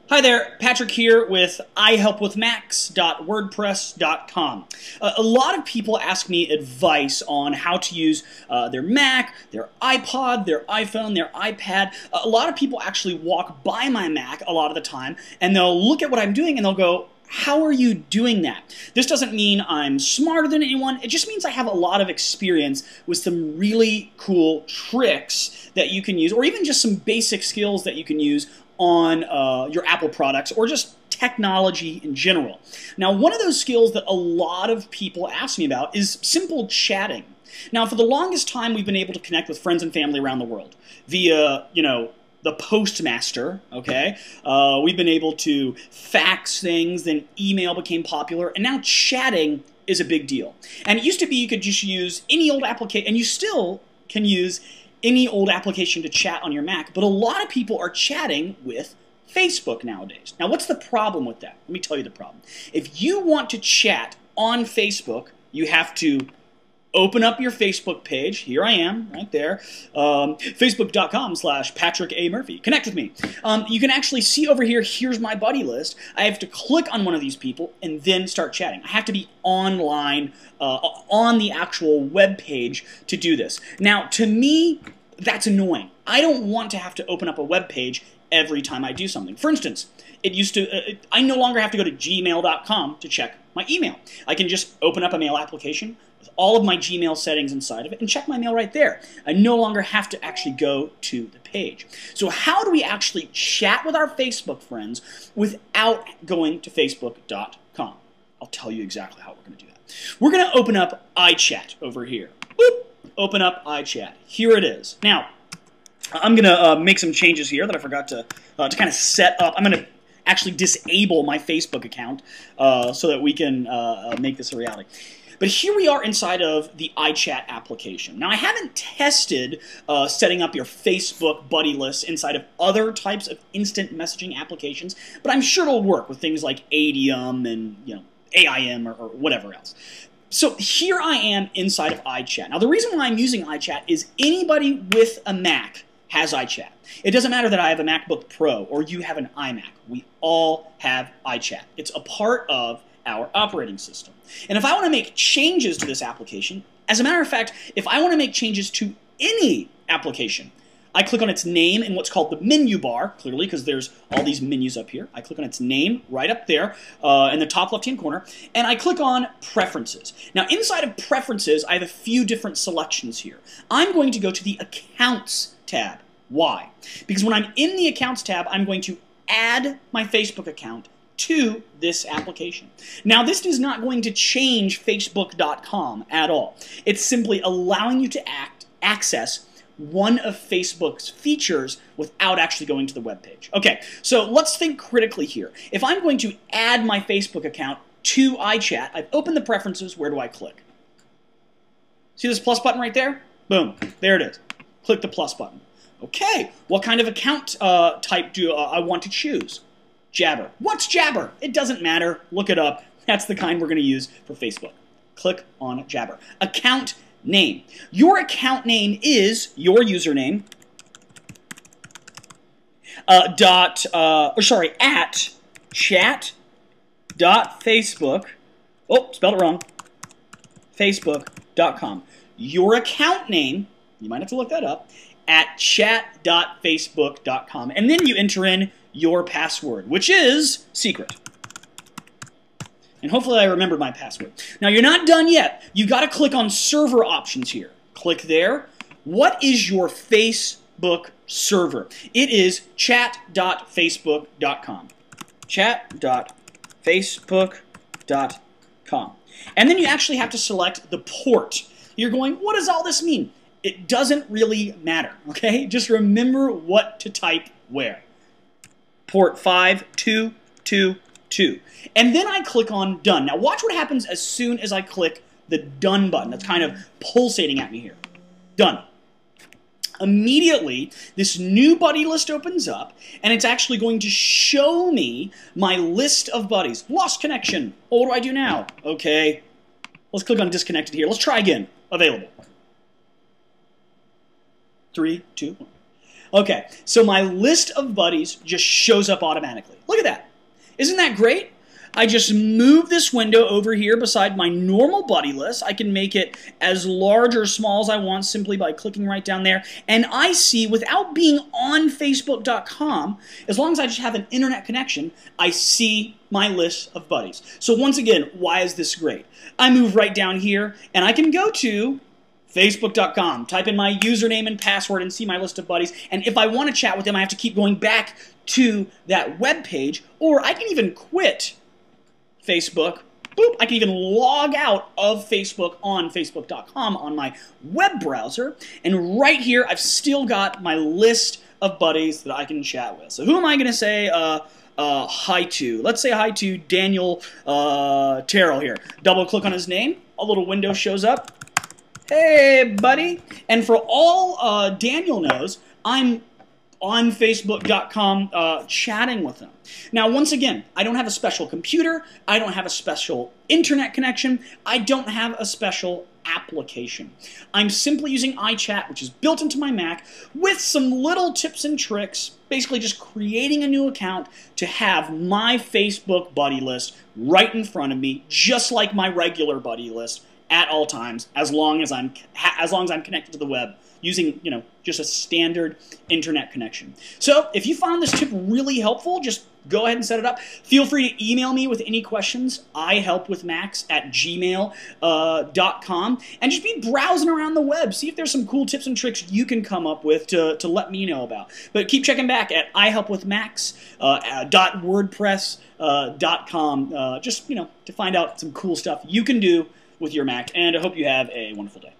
Hi there, Patrick here with ihelpwithmacs.wordpress.com. A lot of people ask me advice on how to use their Mac, their iPod, their iPhone, their iPad. A lot of people actually walk by my Mac a lot of the time and they'll look at what I'm doing and they'll go, how are you doing that? This doesn't mean I'm smarter than anyone. It just means I have a lot of experience with some really cool tricks that you can use, or even just some basic skills that you can use on your Apple products or just technology in general. Now, one of those skills that a lot of people ask me about is simple chatting. Now, for the longest time, we've been able to connect with friends and family around the world via, the postmaster, okay? We've been able to fax things, then email became popular, and now chatting is a big deal. And it used to be you could just use any old application, and you still can use any old application to chat on your Mac, but a lot of people are chatting with Facebook nowadays. Now, what's the problem with that? Let me tell you the problem. If you want to chat on Facebook, you have to open up your Facebook page. Here I am, right there. Facebook.com/Patrick A. Murphy. Connect with me. You can actually see over here, here's my buddy list. I have to click on one of these people and then start chatting. I have to be online on the actual web page to do this. Now, to me, that's annoying. I don't want to have to open up a web page every time I do something. For instance, I no longer have to go to gmail.com to check my email. I can just open up a mail application with all of my Gmail settings inside of it and check my mail right there. I no longer have to actually go to the page. So how do we actually chat with our Facebook friends without going to facebook.com? I'll tell you exactly how we're going to do that. We're going to open up iChat over here. Boop. Open up iChat. Here it is. Now, I'm going to make some changes here that I forgot to kind of set up. I'm going to actually disable my Facebook account so that we can make this a reality. But here we are inside of the iChat application. Now, I haven't tested setting up your Facebook buddy list inside of other types of instant messaging applications, but I'm sure it'll work with things like Adium and AIM or whatever else. So here I am inside of iChat. Now, the reason why I'm using iChat is anybody with a Mac has iChat. It doesn't matter that I have a MacBook Pro or you have an iMac. We all have iChat. It's a part of our operating system. And if I want to make changes to this application, as a matter of fact, if I want to make changes to any application, I click on its name in what's called the menu bar, clearly because there's all these menus up here. I click on its name right up there in the top left-hand corner, and I click on Preferences. Now, inside of Preferences, I have a few different selections here. I'm going to go to the Accounts tab. Why? Because when I'm in the Accounts tab, I'm going to add my Facebook account to this application. Now, this is not going to change Facebook.com at all. It's simply allowing you to access one of Facebook's features without actually going to the web page. Okay, so let's think critically here. If I'm going to add my Facebook account to iChat, I've opened the preferences. Where do I click? See this plus button right there? Boom, there it is. Click the plus button. Okay, what kind of account type do I want to choose? Jabber. What's Jabber? It doesn't matter. Look it up. That's the kind we're going to use for Facebook. Click on Jabber. Account name. Your account name is your username at chat.facebook. Oh, spelled it wrong. Facebook.com. Your account name, you might have to look that up, at chat.facebook.com. And then you enter in your password, which is secret. And hopefully I remember my password. Now, you're not done yet. You've got to click on server options here. Click there. What is your Facebook server? It is chat.facebook.com. Chat.facebook.com. And then you actually have to select the port. You're going, what does all this mean? It doesn't really matter, okay? Just remember what to type where. Port 5222. And then I click on Done. Now watch what happens as soon as I click the Done button. That's kind of pulsating at me here. Done. Immediately, this new buddy list opens up, and it's actually going to show me my list of buddies. Lost connection. Oh, what do I do now? Okay. Let's click on Disconnected here. Let's try again. Available. 3, 2, 1. Okay, so my list of buddies just shows up automatically. Look at Isn't that great? I just move this window over here beside my normal buddy list. I can make it as large or small as I want simply by clicking right down there. And I see, without being on Facebook.com, as long as I just have an internet connection, I see my list of buddies. So once again, why is this great? I move right down here, and I can go to Facebook.com, type in my username and password, and see my list of buddies. And if I want to chat with them, I have to keep going back to that web page, or I can even quit Facebook. Boop, I can even log out of Facebook on Facebook.com on my web browser, and right here I've still got my list of buddies that I can chat with. So who am I going to say hi to? Let's say hi to Daniel Terrell here. Double click on his name, a little window shows up. Hey, buddy. And for all Daniel knows, I'm on Facebook.com chatting with him. Now, once again, I don't have a special computer. I don't have a special internet connection. I don't have a special application. I'm simply using iChat, which is built into my Mac, with some little tips and tricks, basically just creating a new account to have my Facebook buddy list right in front of me, just like my regular buddy list at all times, as long as I'm connected to the web using, just a standard internet connection. So if you found this tip really helpful, just go ahead and set it up. Feel free to email me with any questions, ihelpwithmax@gmail.com, and just be browsing around the web. See if there's some cool tips and tricks you can come up with to let me know about. But keep checking back at ihelpwithmax.wordpress.com, just to find out some cool stuff you can do with your Mac, and I hope you have a wonderful day.